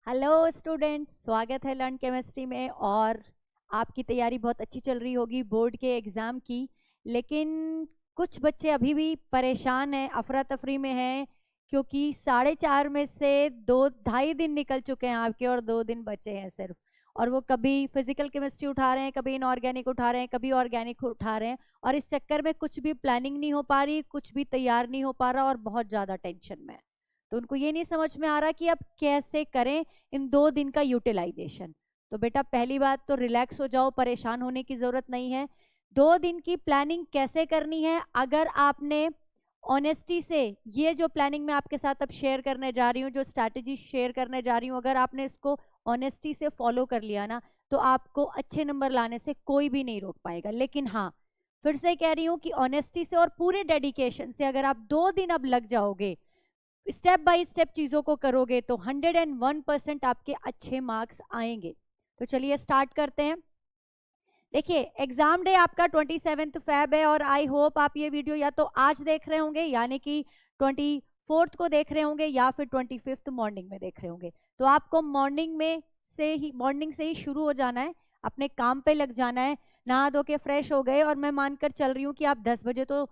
Hello students, स्वागत है learn chemistry में। और आपकी तैयारी बहुत अच्छी चल रही होगी बोर्ड के एग्ज़ाम की। लेकिन कुछ बच्चे अभी भी परेशान हैं, अफरा तफरी में हैं, क्योंकि 4.5 में से 2-2.5 दिन निकल चुके हैं आपके और 2 दिन बचे हैं सिर्फ। और वो कभी फिजिकल केमिस्ट्री उठा रहे हैं, कभी इनऑर्गेनिक उठा रहे हैं, कभी ऑर्गेनिक उठा रहे हैं। और इस चक्कर में कुछ भी प्लानिंग नहीं हो पा रही, कुछ भी तैयार नहीं हो पा रहा और बहुत ज़्यादा टेंशन में है। तो उनको ये नहीं समझ में आ रहा कि अब कैसे करें इन 2 दिन का यूटिलाइजेशन। तो बेटा पहली बात तो रिलैक्स हो जाओ, परेशान होने की जरूरत नहीं है। 2 दिन की प्लानिंग कैसे करनी है, अगर आपने ऑनेस्टी से ये जो प्लानिंग मैं आपके साथ अब शेयर करने जा रही हूँ, जो स्ट्रैटेजी शेयर करने जा रही हूँ, अगर आपने इसको ऑनेस्टी से फॉलो कर लिया ना, तो आपको अच्छे नंबर लाने से कोई भी नहीं रोक पाएगा। लेकिन हाँ, फिर से कह रही हूँ कि ऑनेस्टी से और पूरे डेडिकेशन से अगर आप 2 दिन अब लग जाओगे, स्टेप बाय स्टेप चीजों को करोगे, तो 101% आपके अच्छे मार्क्स आएंगे। तो चलिए स्टार्ट करते हैं। देखिए, एग्जाम डे आपका 27 फेब है और आई होप आप ये वीडियो या तो आज देख रहे होंगे, यानी कि 24 को देख रहे होंगे, या फिर 25 मॉर्निंग में देख रहे होंगे। तो आपको मॉर्निंग से ही शुरू हो जाना है, अपने काम पे लग जाना है। नहा धो के फ्रेश हो गए और मैं मानकर चल रही हूँ कि आप 10 बजे तो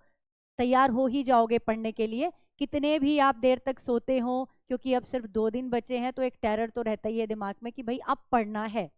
तैयार हो ही जाओगे पढ़ने के लिए, कितने भी आप देर तक सोते हो, क्योंकि अब सिर्फ 2 दिन बचे हैं। तो एक टेरर तो रहता ही है दिमाग में कि भाई अब पढ़ना है।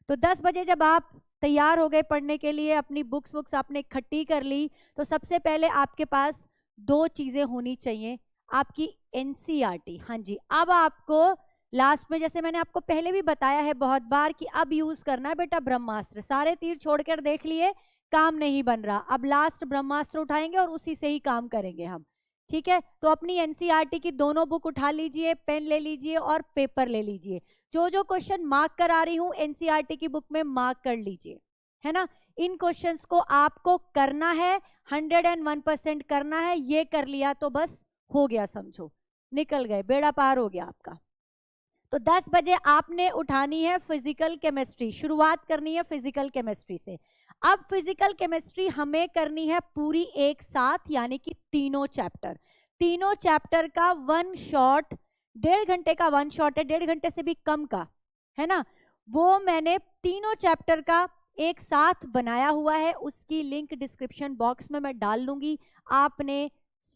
तो 10 बजे जब आप तैयार हो गए पढ़ने के लिए, अपनी बुक्स आपने इकट्ठी कर ली, तो सबसे पहले आपके पास 2 चीजें होनी चाहिए। आपकी एनसीईआरटी, हाँ जी, अब आपको लास्ट में, जैसे मैंने आपको पहले भी बताया है बहुत बार, कि अब यूज करना है बेटा ब्रह्मास्त्र। सारे तीर छोड़कर देख लिए, काम नहीं बन रहा, अब लास्ट ब्रह्मास्त्र उठाएंगे और उसी से ही काम करेंगे हम। ठीक है, तो अपनी एनसीईआरटी की दोनों बुक उठा लीजिए, पेन ले लीजिए और पेपर ले लीजिए। जो जो क्वेश्चन मार्क करा रही हूं एनसीईआरटी की बुक में मार्क कर लीजिए, है ना। इन क्वेश्चंस को आपको करना है, 101% करना है। ये कर लिया तो बस हो गया, समझो निकल गए, बेड़ा पार हो गया आपका। तो 10 बजे आपने उठानी है फिजिकल केमिस्ट्री, शुरुआत करनी है फिजिकल केमिस्ट्री से। अब फिजिकल केमिस्ट्री हमें करनी है पूरी एक साथ, यानी कि तीनों चैप्टर का वन शॉट। 1.5 घंटे का वन शॉट है, 1.5 घंटे से भी कम का, है ना। वो मैंने तीनों चैप्टर का एक साथ बनाया हुआ है, उसकी लिंक डिस्क्रिप्शन बॉक्स में मैं डाल दूंगी। आपने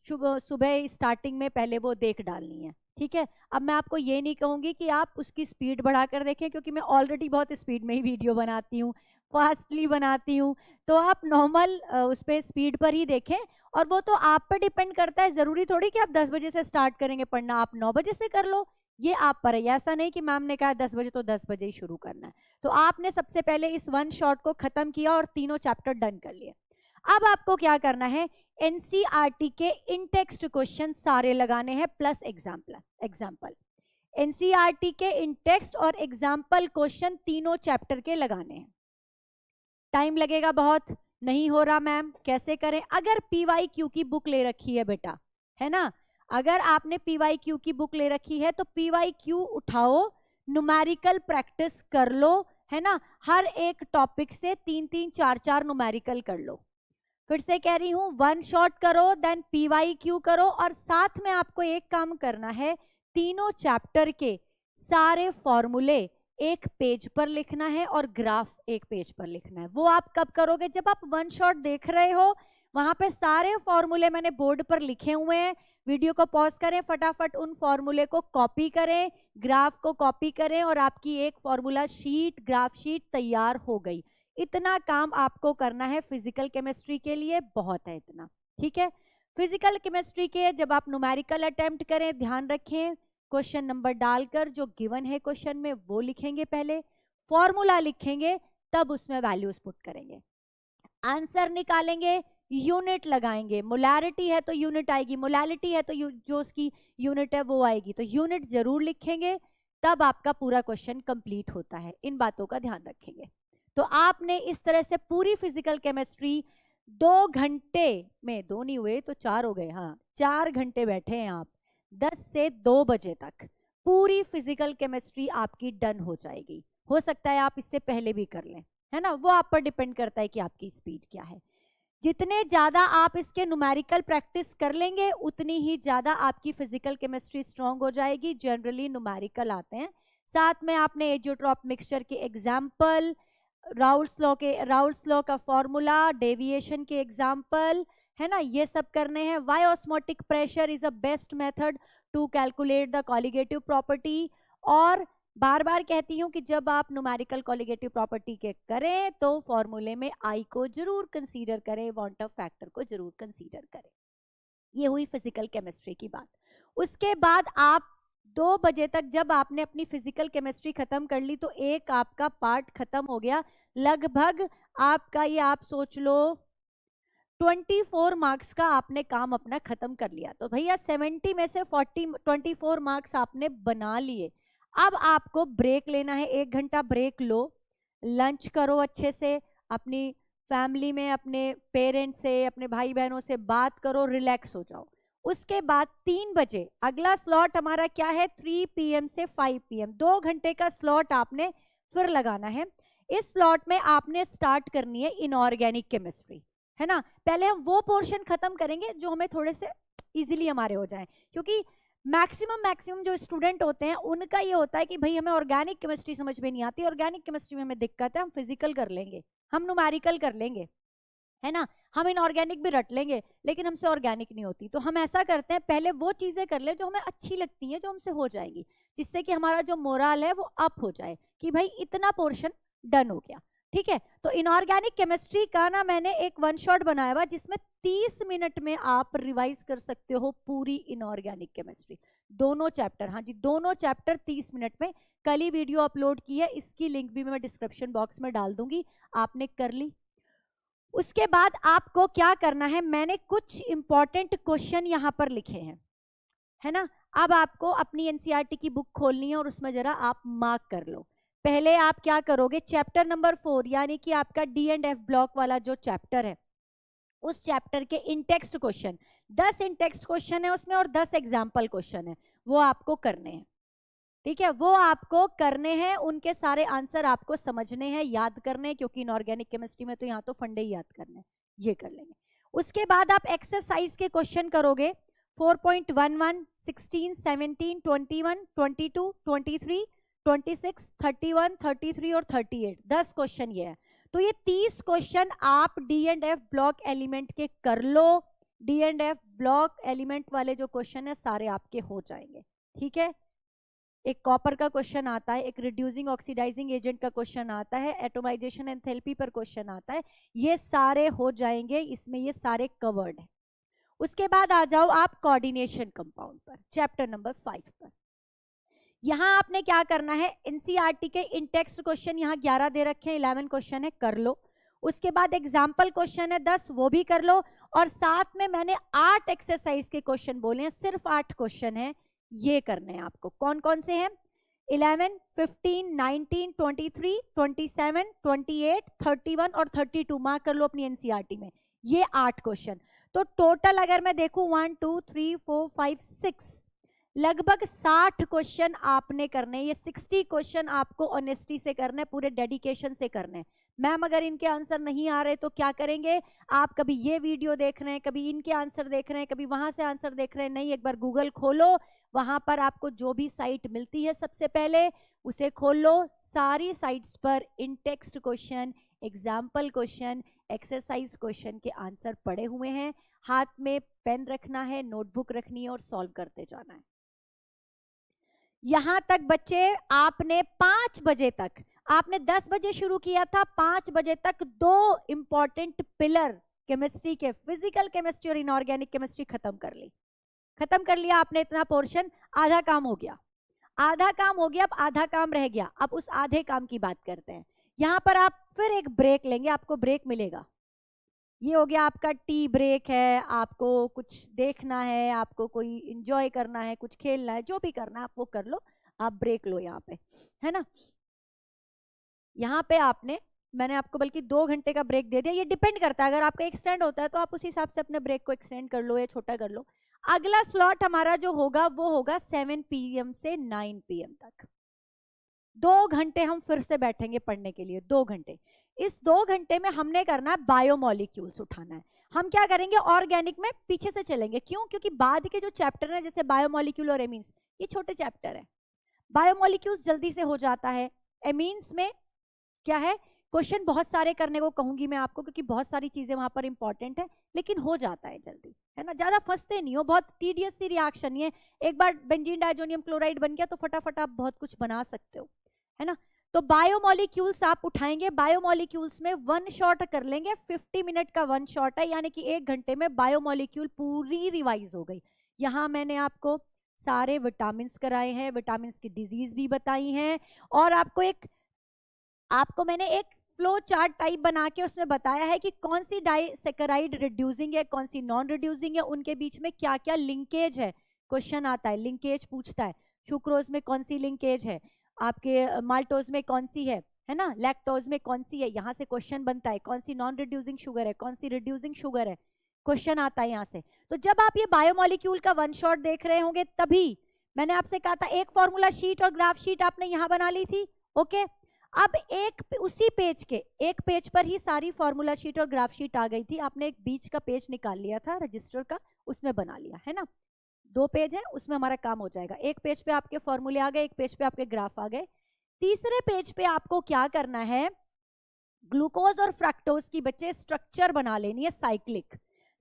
सुबह स्टार्टिंग में पहले वो देख डालनी है, ठीक है। अब मैं आपको ये नहीं कहूंगी कि आप उसकी स्पीड बढ़ाकर देखें, क्योंकि मैं ऑलरेडी बहुत स्पीड में ही वीडियो बनाती हूँ, फास्टली बनाती हूँ। तो आप नॉर्मल उस पर स्पीड पर ही देखें। और वो तो आप पर डिपेंड करता है, जरूरी थोड़ी कि आप 10 बजे से स्टार्ट करेंगे पढ़ना, आप 9 बजे से कर लो, ये आप पर है। ऐसा नहीं कि मैम ने कहा 10 बजे तो 10 बजे ही शुरू करना है। तो आपने सबसे पहले इस वन शॉट को खत्म किया और तीनों चैप्टर डन कर लिए। अब आपको क्या करना है, एनसीईआरटी के इन टेक्स्ट क्वेश्चन सारे लगाने हैं, प्लस एग्जाम्पल। एनसीईआरटी के इन टेक्स्ट और एग्जाम्पल क्वेश्चन तीनों चैप्टर के लगाने हैं। टाइम लगेगा बहुत, नहीं हो रहा मैम कैसे करें। अगर पीवाईक्यू की बुक ले रखी है बेटा, है ना, अगर आपने पीवाईक्यू की बुक ले रखी है तो पीवाईक्यू उठाओ, न्यूमेरिकल प्रैक्टिस कर लो, है ना। हर एक टॉपिक से 3-3, 4-4 न्यूमेरिकल कर लो। फिर से कह रही हूं, वन शॉट करो, देन पीवाईक्यू करो, और साथ में आपको एक काम करना है, तीनों चैप्टर के सारे फॉर्मूले एक पेज पर लिखना है और ग्राफ एक पेज पर लिखना है। वो आप कब करोगे, जब आप वन शॉट देख रहे हो, वहां पे सारे फॉर्मूले मैंने बोर्ड पर लिखे हुए हैं। वीडियो को पॉज करें, फटाफट उन फॉर्मूले को कॉपी करें, ग्राफ को कॉपी करें, और आपकी एक फॉर्मूला शीट, ग्राफ शीट तैयार हो गई। इतना काम आपको करना है फिजिकल केमिस्ट्री के लिए, बहुत है इतना, ठीक है। फिजिकल केमिस्ट्री के जब आप न्यूमेरिकल अटेम्प्ट करें, ध्यान रखें क्वेश्चन नंबर डालकर जो गिवन है क्वेश्चन में वो लिखेंगे, पहले फॉर्मूला लिखेंगे, तब उसमें वैल्यूज पुट करेंगे। आंसर निकालेंगे, यूनिट लगाएंगे, मोलैरिटी है तो यूनिट आएगी, मोलैलिटी है तो जो उसकी यूनिट है वो आएगी, तो यूनिट जरूर लिखेंगे, तब आपका पूरा क्वेश्चन कंप्लीट होता है। इन बातों का ध्यान रखेंगे। तो आपने इस तरह से पूरी फिजिकल केमिस्ट्री 2 घंटे में, 2 नहीं हुए तो 4 हो गए, हाँ 4 घंटे बैठे हैं आप, 10 से 2 बजे तक पूरी फिजिकल केमिस्ट्री आपकी डन हो जाएगी। हो सकता है आप इससे पहले भी कर लें, है ना, वो आप पर डिपेंड करता है कि आपकी स्पीड क्या है। जितने ज्यादा आप इसके न्यूमेरिकल प्रैक्टिस कर लेंगे, उतनी ही ज्यादा आपकी फिजिकल केमिस्ट्री स्ट्रांग हो जाएगी। जनरली न्यूमेरिकल आते हैं साथ में आपने एजियोट्रॉप मिक्सचर के एग्जाम्पल, राउल्स लॉ का फॉर्मूला, डेविएशन के एग्जाम्पल, है ना, ये सब करने हैं। Why osmotic pressure is a best method to calculate the colligative property. और बार बार कहती हूं कि जब आप न्यूमेरिकल कॉलिगेटिव प्रॉपर्टी के करें तो फॉर्मूले में आई को जरूर कंसीडर करें, वांट ऑफ फैक्टर को जरूर कंसीडर करें। ये हुई फिजिकल केमिस्ट्री की बात। उसके बाद आप 2 बजे तक जब आपने अपनी फिजिकल केमिस्ट्री खत्म कर ली तो एक आपका पार्ट खत्म हो गया। लगभग आपका ये आप सोच लो 24 मार्क्स का आपने काम अपना खत्म कर लिया। तो भैया 70 में से 24 मार्क्स आपने बना लिए। अब आपको ब्रेक लेना है, 1 घंटा ब्रेक लो, लंच करो अच्छे से, अपनी फैमिली में अपने पेरेंट्स से, अपने भाई बहनों से बात करो, रिलैक्स हो जाओ। उसके बाद 3 बजे अगला स्लॉट हमारा क्या है, 3 PM से 5 PM, 2 घंटे का स्लॉट आपने फिर लगाना है। इस स्लॉट में आपने स्टार्ट करनी है इनऑर्गेनिक केमिस्ट्री, है ना। पहले हम वो पोर्शन खत्म करेंगे जो हमें थोड़े से इजीली हमारे हो जाएं, क्योंकि मैक्सिमम जो स्टूडेंट होते हैं उनका ये होता है कि भाई हमें ऑर्गेनिक केमिस्ट्री समझ में नहीं आती, ऑर्गेनिक केमिस्ट्री में हमें दिक्कत है, हम फिजिकल कर लेंगे, हम न्यूमेरिकल कर लेंगे, है ना, हम इनऑर्गेनिक भी रट लेंगे, लेकिन हमसे ऑर्गेनिक नहीं होती। तो हम ऐसा करते हैं पहले वो चीजें कर ले जो हमें अच्छी लगती हैं, जो हमसे हो जाएगी, जिससे कि हमारा जो मोरल है वो अप हो जाए कि भाई इतना पोर्शन डन हो गया। ठीक है, तो इनऑर्गेनिक केमिस्ट्री का ना मैंने एक 1 शॉट बनाया हुआ जिसमें 30 मिनट में आप रिवाइज कर सकते हो पूरी इनऑर्गेनिक केमिस्ट्री, दोनों चैप्टर। हाँ जी, दोनों चैप्टर 30 मिनट में। कल ही वीडियो अपलोड की है, इसकी लिंक भी मैं डिस्क्रिप्शन बॉक्स में डाल दूंगी, आपने कर ली। उसके बाद आपको क्या करना है, मैंने कुछ इंपॉर्टेंट क्वेश्चन यहां पर लिखे हैं, है ना। अब आपको अपनी एनसीईआरटी की बुक खोलनी है और उसमें जरा आप मार्क कर लो। पहले आप क्या करोगे, चैप्टर नंबर 4 यानी कि आपका D&F ब्लॉक वाला जो चैप्टर है, उस चैप्टर के इनटेक्स्ट क्वेश्चन, 10 इनटेक्स्ट क्वेश्चन है उसमें और 10 एग्जाम्पल क्वेश्चन है, वो आपको करने हैं। ठीक है, वो आपको करने हैं, उनके सारे आंसर आपको समझने हैं, याद करने हैं, क्योंकि इनऑर्गेनिक केमिस्ट्री में तो यहाँ तो फंडे ही याद करने हैं, ये कर लेंगे। उसके बाद आप एक्सरसाइज के क्वेश्चन करोगे 4.11, 16, 17, 21, 22, 23, 26, 31, 33 और 38, 10 क्वेश्चन ये है। तो ये 30 क्वेश्चन आप D&F ब्लॉक एलिमेंट के कर लो। D&F ब्लॉक एलिमेंट वाले जो क्वेश्चन है सारे आपके हो जाएंगे। ठीक है, एक कॉपर का क्वेश्चन आता है, एक रिड्यूसिंग ऑक्सीडाइजिंग एजेंट का क्वेश्चन आता है, एटोमाइजेशन एंथैल्पी पर क्वेश्चन आता है, ये सारे हो जाएंगे, इसमें ये सारे कवर्ड है। उसके बाद आ जाओ आप कोऑर्डिनेशन कंपाउंड पर, चैप्टर नंबर 5 पर। यहां आपने क्या करना है, एनसीईआरटी के इनटेक्स्ट क्वेश्चन यहाँ 11 दे रखे हैं, 11 क्वेश्चन है, कर लो। उसके बाद एग्जाम्पल क्वेश्चन है 10, वो भी कर लो। और साथ में मैंने 8 एक्सरसाइज के क्वेश्चन बोले हैं, सिर्फ 8 क्वेश्चन है, ये करने हैं आपको। कौन कौन से हैं, 11, 15, 19, 23, 27, 28, 31 और 32, मार्क कर लो अपनी एनसीईआरटी में, ये 8 क्वेश्चन। तो टोटल अगर मैं देखूं 1 2 3 4 5 6, लगभग 60 क्वेश्चन आपने करने। ये 60 क्वेश्चन आपको ऑनेस्टी से करने, पूरे डेडिकेशन से करने। मैम अगर इनके आंसर नहीं आ रहे तो क्या करेंगे, आप कभी ये वीडियो देख रहे हैं, कभी इनके आंसर देख रहे हैं, कभी वहां से आंसर देख रहे हैं, नहीं, एक बार गूगल खोलो, वहां पर आपको जो भी साइट मिलती है सबसे पहले उसे खोल लो। सारी साइट्स पर in text question, example question, exercise question के आंसर पड़े हुए हैं। हाथ में पेन रखना है, नोटबुक रखनी है और सॉल्व करते जाना है। यहां तक बच्चे आपने 5 बजे तक, आपने 10 बजे शुरू किया था, 5 बजे तक 2 इंपॉर्टेंट पिलर केमिस्ट्री के, फिजिकल केमिस्ट्री और इनऑर्गेनिक केमिस्ट्री खत्म कर ली। खत्म कर लिया आपने इतना पोर्शन, आधा काम हो गया, आधा काम हो गया, अब आधा काम रह गया। अब उस आधे काम की बात करते हैं। यहां पर आप फिर एक ब्रेक लेंगे, आपको ब्रेक मिलेगा, ये हो गया आपका टी ब्रेक है, आपको कुछ देखना है, आपको कोई इंजॉय करना है, कुछ खेलना है, जो भी करना है आप वो कर लो, आप ब्रेक लो यहाँ पे, है ना। यहाँ पे आपने, मैंने आपको बल्कि 2 घंटे का ब्रेक दे दिया, ये डिपेंड करता है, अगर आपका एक्सटेंड होता है तो आप उस हिसाब से अपने ब्रेक को एक्सटेंड कर लो या छोटा कर लो। अगला स्लॉट हमारा जो होगा वो होगा 7 PM से 9 PM तक। 2 घंटे हम फिर से बैठेंगे पढ़ने के लिए, 2 घंटे। इस 2 घंटे में हमने करना है बायोमोलिक्यूल्स उठाना है। हम क्या करेंगे, ऑर्गेनिक में पीछे से चलेंगे, क्यों, क्योंकि बाद के जो चैप्टर है जैसे बायोमोलिक्यूल और एमीन्स, ये छोटे चैप्टर है। बायोमोलिक्यूल्स जल्दी से हो जाता है। एमीन्स में क्या है, क्वेश्चन बहुत सारे करने को कहूंगी मैं आपको, क्योंकि बहुत सारी चीजें वहां पर इंपॉर्टेंट है, लेकिन हो जाता है जल्दी, है ना, ज्यादा फंसते नहीं हो, बहुत टीडियस सी रिएक्शन नहीं है। एक बार बेंजीन डाइजोनियम क्लोराइड बन गया तो फटाफट आप बहुत कुछ बना सकते हो, है ना। तो बायोमोलिक्यूल्स आप उठाएंगे, बायोमोलिक्यूल्स में वन शॉट कर लेंगे, 50 मिनट का वन शॉट है, यानी कि 1 घंटे में बायोमोलिक्यूल पूरी रिवाइज हो गई। यहाँ मैंने आपको सारे विटामिन कराए हैं, विटामिन की डिजीज भी बताई हैं, और आपको मैंने एक फ्लो चार्ट टाइप बना के उसमें बताया है कि कौन सी डाइसैकेराइड रिड्यूसिंग है, कौन सी नॉन रिड्यूसिंग है, उनके बीच में क्या क्या लिंकेज है। क्वेश्चन आता है, लिंकेज पूछता है, सुक्रोज में कौन सी लिंकेज है, आपके माल्टोज में कौन सी है ना, लैक्टोज में कौन सी है, यहाँ से क्वेश्चन बनता है, कौन सी नॉन रिड्यूसिंग शुगर है, कौन सी रिड्यूसिंग शुगर है, क्वेश्चन आता है यहाँ से। तो जब आप ये बायोमोलिक्यूल का वन शॉट देख रहे होंगे, तभी मैंने आपसे कहा था एक फॉर्मूला शीट और ग्राफ शीट आपने यहाँ बना ली थी, ओके। अब उसी पेज के एक पेज पर ही सारी फॉर्मूला शीट और ग्राफ शीट आ गई थी, आपने एक बीच का पेज निकाल लिया था रजिस्टर का, उसमें बना लिया, है ना। 2 पेज है, उसमें हमारा काम हो जाएगा। एक पेज पे आपके फॉर्मूले आ गए, एक पेज पे आपके ग्राफ आ गए। तीसरे पेज पे आपको क्या करना है, ग्लूकोज और फ्रक्टोज की बच्चे स्ट्रक्चर बना लेनी है,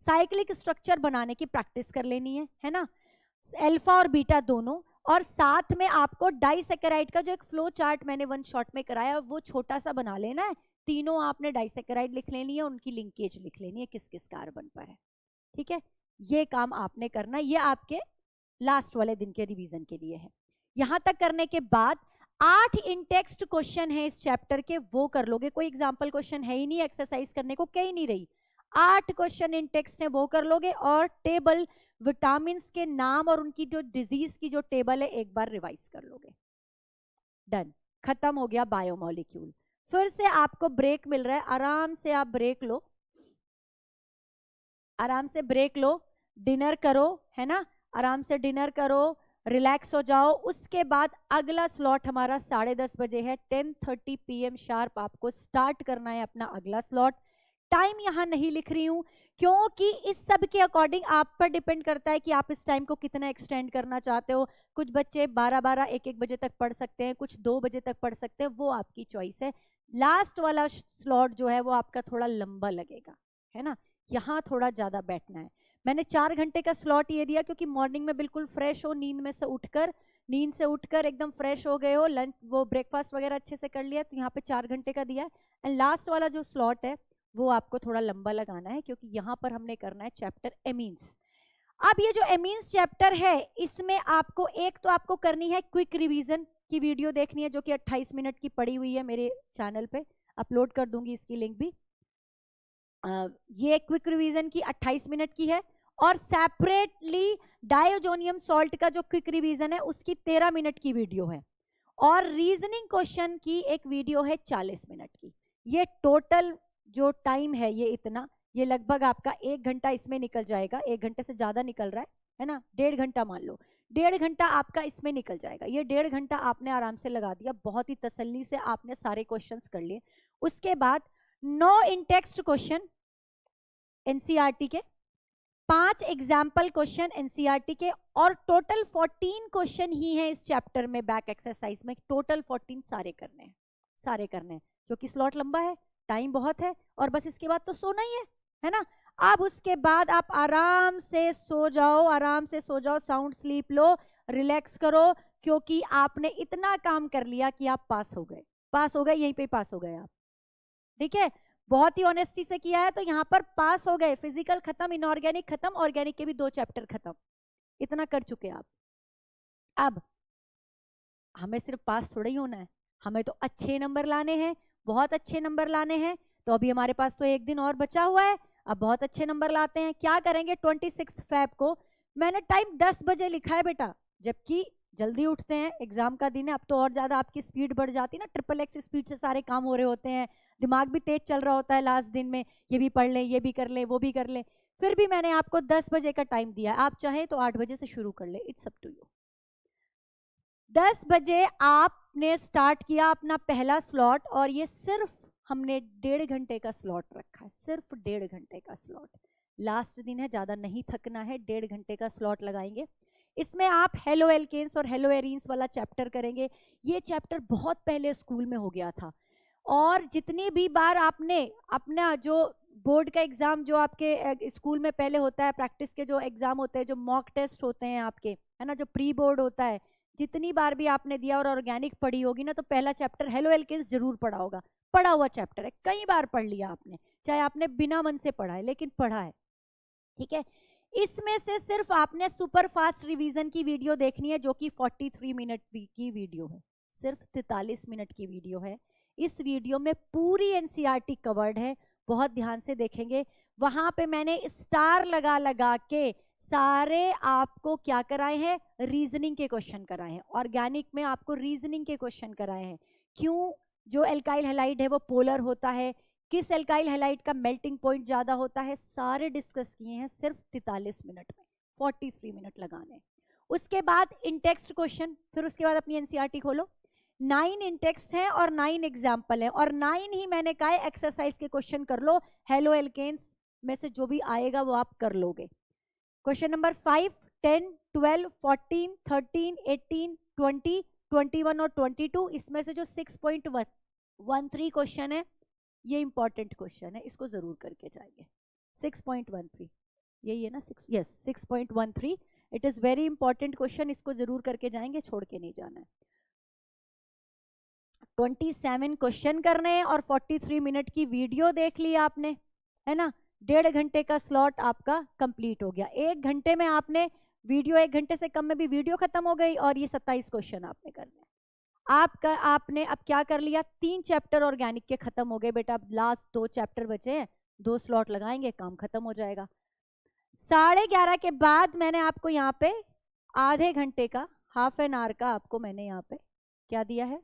साइक्लिक स्ट्रक्चर बनाने की प्रैक्टिस कर लेनी है ना, अल्फा और बीटा दोनों। और साथ में आपको डाइसैकेराइड का जो एक फ्लो चार्ट मैंने वन शॉट में कराया वो छोटा सा बना लेना है। तीनों आपने डाइसैकेराइड लिख लेनी है, उनकी लिंकेज लिख लेनी है, किस किस कार्बन पर है, ठीक है। ये काम आपने करना, ये आपके लास्ट वाले दिन के रिवीजन के लिए है। यहां तक करने के बाद 8 इन टेक्स्ट क्वेश्चन है इस चैप्टर के, वो कर लोगे। कोई एग्जाम्पल क्वेश्चन है ही नहीं एक्सरसाइज करने को, कहीं नहीं रही। 8 क्वेश्चन इन टेक्स्ट है वो कर लोगे, और टेबल विटामिन के नाम और उनकी जो डिजीज की जो टेबल है एक बार रिवाइज कर लोगे। डन, खत्म हो गया बायोमोलिक्यूल। फिर से आपको ब्रेक मिल रहा है, आराम से आप ब्रेक लो, आराम से ब्रेक लो, डिनर करो, है ना, आराम से डिनर करो, रिलैक्स हो जाओ। उसके बाद अगला स्लॉट हमारा 10:30 बजे है, 10:30 PM शार्प आपको स्टार्ट करना है अपना अगला स्लॉट। टाइम यहां नहीं लिख रही हूं, क्योंकि इस सब के अकॉर्डिंग आप पर डिपेंड करता है कि आप इस टाइम को कितना एक्सटेंड करना चाहते हो। कुछ बच्चे 12-12 1-1 बजे तक पढ़ सकते हैं, कुछ 2 बजे तक पढ़ सकते हैं, वो आपकी चॉइस है। लास्ट वाला स्लॉट जो है वो आपका थोड़ा लंबा लगेगा, है ना, यहाँ थोड़ा ज्यादा बैठना है। मैंने 4 घंटे का स्लॉट ये दिया क्योंकि मॉर्निंग में बिल्कुल फ्रेश हो, नींद से उठकर एकदम फ्रेश हो गए हो, लंच वो ब्रेकफास्ट वगैरह अच्छे से कर लिया, तो यहाँ पे 4 घंटे का दिया है। एंड लास्ट वाला जो स्लॉट है वो आपको थोड़ा लंबा लगाना है, क्योंकि यहाँ पर हमने करना है चैप्टर एमीन्स। अब ये जो एमीन्स चैप्टर है, इसमें आपको एक तो आपको करनी है क्विक रिवीजन की वीडियो देखनी है, जो कि 28 मिनट की पड़ी हुई है, मेरे चैनल पे अपलोड कर दूंगी इसकी लिंक भी। ये क्विक रिवीजन की 28 मिनट की है, और सेपरेटली डायोजोनियम सॉल्ट का जो क्विक रिवीजन है उसकी 13 मिनट की वीडियो है, और रीजनिंग क्वेश्चन की एक वीडियो है 40 मिनट की। ये टोटल जो टाइम है ये इतना, ये लगभग आपका 1 घंटा इसमें निकल जाएगा, 1 घंटे से ज्यादा निकल रहा है ना, 1.5 घंटा मान लो, 1.5 घंटा आपका इसमें निकल जाएगा। ये 1.5 घंटा आपने आराम से लगा दिया, बहुत ही तसल्ली से आपने सारे क्वेश्चंस कर लिए। उसके बाद 9 इन टेक्स्ट क्वेश्चन एनसीईआरटी के, 5 एग्जाम्पल क्वेश्चन एनसीईआरटी के, और टोटल 14 क्वेश्चन ही है इस चैप्टर में। बैक एक्सरसाइज में टोटल 14 सारे करने हैं, क्योंकि स्लॉट लंबा है, टाइम बहुत है, और बस इसके बाद तो सोना ही है ना। अब उसके बाद आप आराम से सो जाओ, साउंड स्लीप लो, रिलैक्स करो, क्योंकि आपने इतना काम कर लिया कि आप पास हो गए, यहीं पे पास हो गए आप, ठीक है। बहुत ही ऑनेस्टी से किया है तो यहाँ पर पास हो गए। फिजिकल खत्म, इनऑर्गेनिक खत्म, ऑर्गेनिक के भी 2 चैप्टर खत्म, इतना कर चुके आप। अब हमें सिर्फ पास थोड़ा ही होना है, हमें तो अच्छे नंबर लाने हैं, बहुत अच्छे नंबर लाने हैं। तो अभी हमारे पास तो 1 दिन और बचा हुआ है, अब बहुत अच्छे नंबर लाते हैं। क्या करेंगे, 26 फेब को मैंने टाइम 10 बजे लिखा है बेटा, जबकि जल्दी उठते हैं, एग्जाम का दिन है। अब तो और ज्यादा आपकी स्पीड बढ़ जाती है ना, XXX स्पीड से सारे काम हो रहे होते हैं, दिमाग भी तेज चल रहा होता है लास्ट दिन में, ये भी पढ़ लें, ये भी कर लें, वो भी कर लें। फिर भी मैंने आपको 10 बजे का टाइम दिया है, आप चाहे तो 8 बजे से शुरू कर ले, इट्स अप टू यू। 10 बजे आपने स्टार्ट किया अपना पहला स्लॉट, और ये सिर्फ हमने 1.5 घंटे का स्लॉट रखा है, सिर्फ 1.5 घंटे का स्लॉट। लास्ट दिन है, ज्यादा नहीं थकना है, 1.5 घंटे का स्लॉट लगाएंगे। इसमें आप हेलो एल्केन्स और हेलो एरीन्स वाला चैप्टर करेंगे। ये चैप्टर बहुत पहले स्कूल में हो गया था, और जितनी भी बार आपने अपना जो बोर्ड का एग्जाम जो आपके स्कूल में पहले होता है, प्रैक्टिस के जो एग्जाम होते हैं, जो मॉक टेस्ट होते हैं आपके, है ना, जो प्री बोर्ड होता है, जितनी बार भी आपने दिया और ऑर्गेनिक पढ़ी होगी ना, तो पहला चैप्टर हेलो एल्केन्स जरूर पढ़ा होगा। पढ़ा हुआ चैप्टर है, कई बार पढ़ लिया आपने, चाहे आपने बिना मन से पढ़ा है, लेकिन पढ़ा है, ठीक है। इसमें से सिर्फ आपने सुपर फास्ट रिवीजन की वीडियो देखनी है, जो कि 43 मिनट की वीडियो है, सिर्फ 43 मिनट की वीडियो है। इस वीडियो में पूरी एनसीईआरटी कवर्ड है, बहुत ध्यान से देखेंगे। वहां पे मैंने स्टार लगा लगा के सारे आपको क्या कराए हैं, रीजनिंग के क्वेश्चन कराए हैं। ऑर्गेनिक में आपको रीजनिंग के क्वेश्चन कराए हैं। क्यों, जो एल्काइल हैलाइड है वो पोलर होता है, किस एल्काइल हैलाइड का मेल्टिंग पॉइंट ज्यादा होता है, सारे डिस्कस किए हैं सिर्फ 43 मिनट में, 43 मिनट लगाने। उसके बाद इन टेक्स्ट क्वेश्चन, फिर उसके बाद अपनी एनसीईआरटी खोलो। 9 इन टेक्स्ट है और 9 एग्जाम्पल है, और 9 ही मैंने कहा है एक्सरसाइज के क्वेश्चन कर लो। हेलो एल्केन्स में से जो भी आएगा वो आप कर लोगे। क्वेश्चन नंबर 5, 10, 12, 14, 13, 18, 20, 21 और 22, इसमें से जो 6.13 क्वेश्चन है, ये इंपॉर्टेंट क्वेश्चन है, इसको जरूर करके जाएंगे। 6.13 यही है ना, 6.13, it is very important question, इसको जरूर करके जाएंगे, छोड़ के नहीं जाना है। 27 क्वेश्चन करने हैं और 43 मिनट की वीडियो देख ली आपने, है ना। 1.5 घंटे का स्लॉट आपका कंप्लीट हो गया। 1 घंटे में आपने वीडियो, 1 घंटे से कम में भी वीडियो खत्म हो गई, और ये 27 क्वेश्चन आपने करने हैं। आपने अब क्या कर लिया, 3 चैप्टर ऑर्गेनिक के खत्म हो गए बेटा। अब लास्ट 2 चैप्टर बचे हैं, 2 स्लॉट लगाएंगे, काम खत्म हो जाएगा। 11:30 के बाद मैंने आपको यहाँ पे आधे घंटे का, हाफ एन आवर का आपको मैंने यहाँ पे क्या दिया है,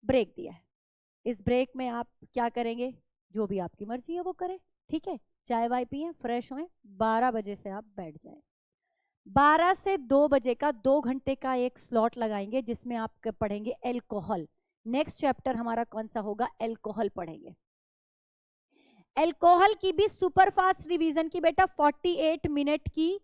ब्रेक दिया है। इस ब्रेक में आप क्या करेंगे, जो भी आपकी मर्जी है वो करें, ठीक है। चाय वाय पिए, फ्रेश हों, 12 बजे से आप बैठ जाएं। 12 से 2 बजे का 2 घंटे का एक स्लॉट लगाएंगे, जिसमें आप पढ़ेंगे एल्कोहल। नेक्स्ट चैप्टर हमारा कौन सा होगा, एल्कोहल पढ़ेंगे। एल्कोहल की भी सुपर फास्ट रिवीजन की बेटा 48 मिनट की,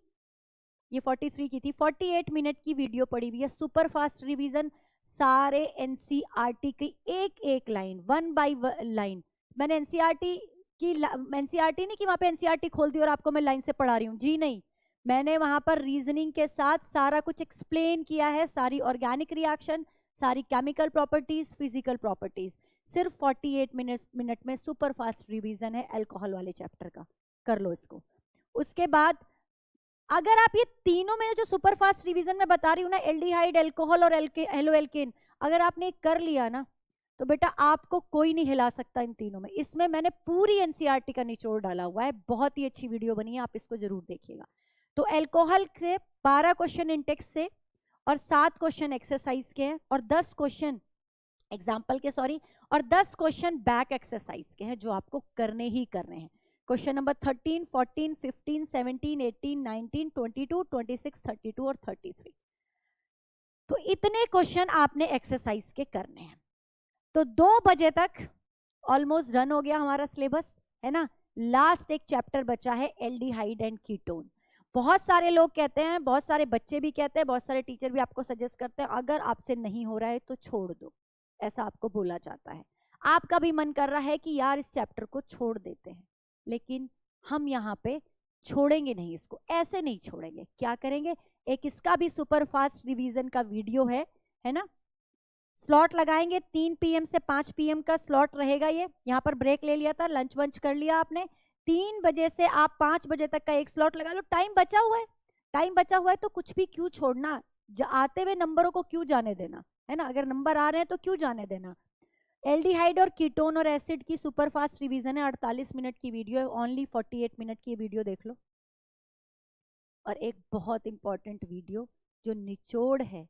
ये 43 की थी, 48 मिनट की वीडियो पड़ी हुई है। सुपर फास्ट रिवीजन सारे एनसीईआरटी की एक एक लाइन, 1 बाय लाइन। मैंने एनसीईआरटी नहीं कि वहां पे एनसीईआरटी खोल दी और आपको मैं लाइन से पढ़ा रही हूँ, जी नहीं। मैंने वहां पर रीजनिंग के साथ सारा कुछ एक्सप्लेन किया है, सारी ऑर्गेनिक रिएक्शन, सारी केमिकल प्रॉपर्टीज, फिजिकल प्रॉपर्टीज। सिर्फ 48 मिनट में सुपर फास्ट रिवीजन है एल्कोहल वाले चैप्टर का, कर लो इसको। उसके बाद अगर आप ये तीनों में जो सुपर फास्ट रिवीजन में बता रही हूँ ना, एल्डिहाइड, एल्कोहल और हेलो एल्केन, अगर आपने कर लिया ना, तो बेटा आपको कोई नहीं हिला सकता इन तीनों में। इसमें मैंने पूरी एनसीईआरटी का निचोड़ डाला हुआ है, बहुत ही अच्छी वीडियो बनी है, आप इसको जरूर देखिएगा। तो एल्कोहल से 12 क्वेश्चन इंटेक्स से और 7 क्वेश्चन एक्सरसाइज के हैं, और 10 क्वेश्चन एग्जाम्पल के, सॉरी, और 10 क्वेश्चन बैक एक्सरसाइज के हैं, जो आपको करने ही करने हैं। क्वेश्चन नंबर 13, 14, 15, 17, 18, 19, 22, 26, 32 और 33। तो इतने क्वेश्चन आपने एक्सरसाइज के करने हैं। तो 2 बजे तक ऑलमोस्ट रन हो गया हमारा सिलेबस, है ना। लास्ट एक चैप्टर बचा है, एल्डिहाइड एंड कीटोन। बहुत सारे लोग कहते हैं, बहुत सारे बच्चे भी कहते हैं, बहुत सारे टीचर भी आपको सजेस्ट करते हैं, अगर आपसे नहीं हो रहा है तो छोड़ दो, ऐसा आपको बोला जाता है। आपका भी मन कर रहा है कि यार इस चैप्टर को छोड़ देते हैं, लेकिन हम यहाँ पे छोड़ेंगे नहीं, इसको ऐसे नहीं छोड़ेंगे। क्या करेंगे, एक इसका भी सुपर फास्ट रिवीजन का वीडियो है ना। स्लॉट लगाएंगे 3 PM से 5 PM का स्लॉट रहेगा। ये यहाँ पर ब्रेक ले लिया था, लंच वंच कर लिया आपने। 3 बजे से आप 5 बजे तक का एक स्लॉट लगा लो। टाइम बचा हुआ है, टाइम बचा हुआ है, तो कुछ भी क्यों छोड़ना, आते हुए नंबरों को क्यों जाने देना, है ना। अगर नंबर आ रहे हैं तो क्यों जाने देना। एल्डिहाइड और कीटोन और एसिड की सुपर फास्ट रिवीजन है, 48 मिनट की वीडियो है, ओनली 48 मिनट की वीडियो देख लो। और एक बहुत इंपॉर्टेंट वीडियो जो निचोड़ है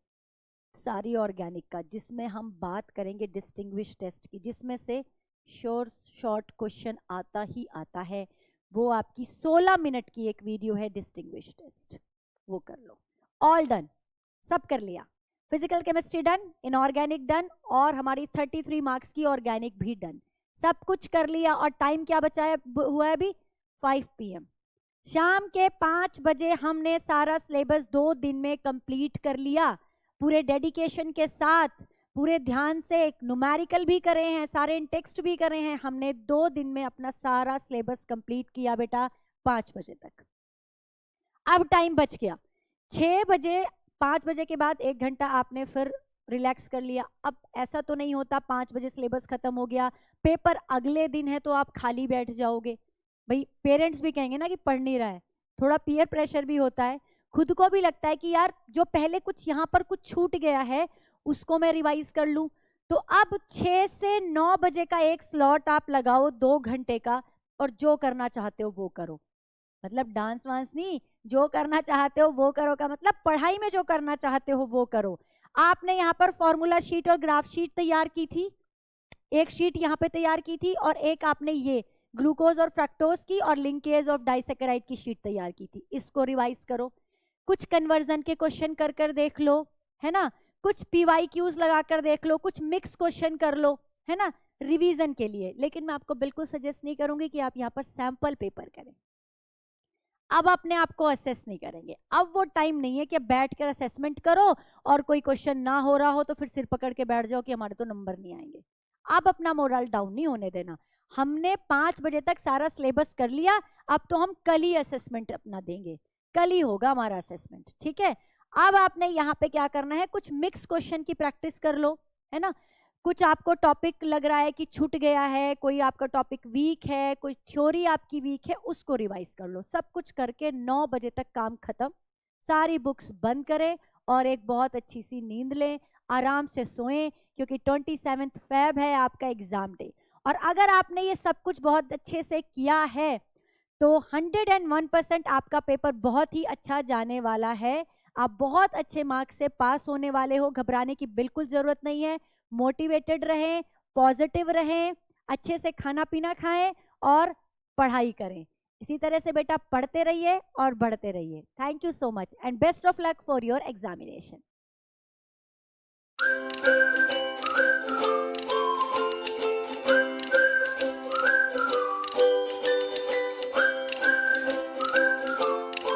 सारी ऑर्गेनिक का, जिसमें हम बात करेंगे डिस्टिंग्विश टेस्ट की, जिसमें से शॉर्ट क्वेश्चन आता ही आता है। वो आपकी 16 मिनट की एक वीडियो है, डिस्टिंग्विश टेस्ट, वो कर लो। ऑल डन, सब कर लिया। Physical chemistry done, inorganic done, और हमारी 33 मार्क्स की ऑर्गेनिक भी डन। सब कुछ कर लिया, और टाइम क्या बचाया हुआ है अभी, 5 PM। शाम के 5 बजे हमने सारा सिलेबस 2 दिन में कंप्लीट कर लिया, पूरे डेडिकेशन के साथ, पूरे ध्यान से। न्यूमेरिकल भी करे हैं, सारे टेक्स्ट भी करे हैं, हमने 2 दिन में अपना सारा सिलेबस कंप्लीट किया बेटा 5 बजे तक। अब टाइम बच गया 6 बजे, 5 बजे के बाद 1 घंटा आपने फिर रिलैक्स कर लिया। अब ऐसा तो नहीं होता 5 बजे सिलेबस खत्म हो गया, पेपर अगले दिन है तो आप खाली बैठ जाओगे। भाई पेरेंट्स भी कहेंगे ना कि पढ़ नहीं रहा है, थोड़ा पीयर प्रेशर भी होता है, खुद को भी लगता है कि यार जो पहले कुछ यहाँ पर कुछ छूट गया है उसको मैं रिवाइज कर लूँ। तो अब 6 से 9 बजे का एक स्लॉट आप लगाओ 2 घंटे का, और जो करना चाहते हो वो करो। मतलब डांस वांस नहीं, जो करना चाहते हो वो करो का मतलब पढ़ाई में जो करना चाहते हो वो करो। आपने यहाँ पर फॉर्मूला शीट और ग्राफ शीट तैयार की थी, एक शीट यहाँ पे तैयार की थी, और एक आपने ये ग्लूकोज और फ्रक्टोज की और लिंकेज ऑफ डाइसेकेराइड की शीट तैयार की थी। इसको रिवाइज करो, कुछ कन्वर्जन के क्वेश्चन कर कर देख लो, है ना, कुछ पीवाईक्यूज लगा कर देख लो, कुछ मिक्स क्वेश्चन कर लो, है ना, रिवीजन के लिए। लेकिन मैं आपको बिल्कुल सजेस्ट नहीं करूंगी कि आप यहाँ पर सैंपल पेपर करें। अब अपने आप को असेस नहीं करेंगे, अब वो टाइम नहीं है कि बैठ कर असेसमेंट करो और कोई क्वेश्चन ना हो रहा हो तो फिर सिर पकड़ के बैठ जाओ कि हमारे तो नंबर नहीं आएंगे। अब अपना मोरल डाउन नहीं होने देना। हमने 5 बजे तक सारा सिलेबस कर लिया, अब तो हम कल ही असेसमेंट अपना देंगे, कल ही होगा हमारा असेसमेंट, ठीक है। अब आपने यहाँ पे क्या करना है, कुछ मिक्स क्वेश्चन की प्रैक्टिस कर लो, है ना। कुछ आपको टॉपिक लग रहा है कि छूट गया है, कोई आपका टॉपिक वीक है, कोई थ्योरी आपकी वीक है, उसको रिवाइज कर लो। सब कुछ करके 9 बजे तक काम खत्म, सारी बुक्स बंद करें और एक बहुत अच्छी सी नींद लें, आराम से सोएं, क्योंकि 27 फेब है आपका एग्जाम डे। और अगर आपने ये सब कुछ बहुत अच्छे से किया है तो 101% आपका पेपर बहुत ही अच्छा जाने वाला है। आप बहुत अच्छे मार्क्स से पास होने वाले हो, घबराने की बिल्कुल जरूरत नहीं है। मोटिवेटेड रहें, पॉजिटिव रहें, अच्छे से खाना पीना खाएं और पढ़ाई करें। इसी तरह से बेटा पढ़ते रहिए और बढ़ते रहिए। Thank you so much and best of luck for your examination.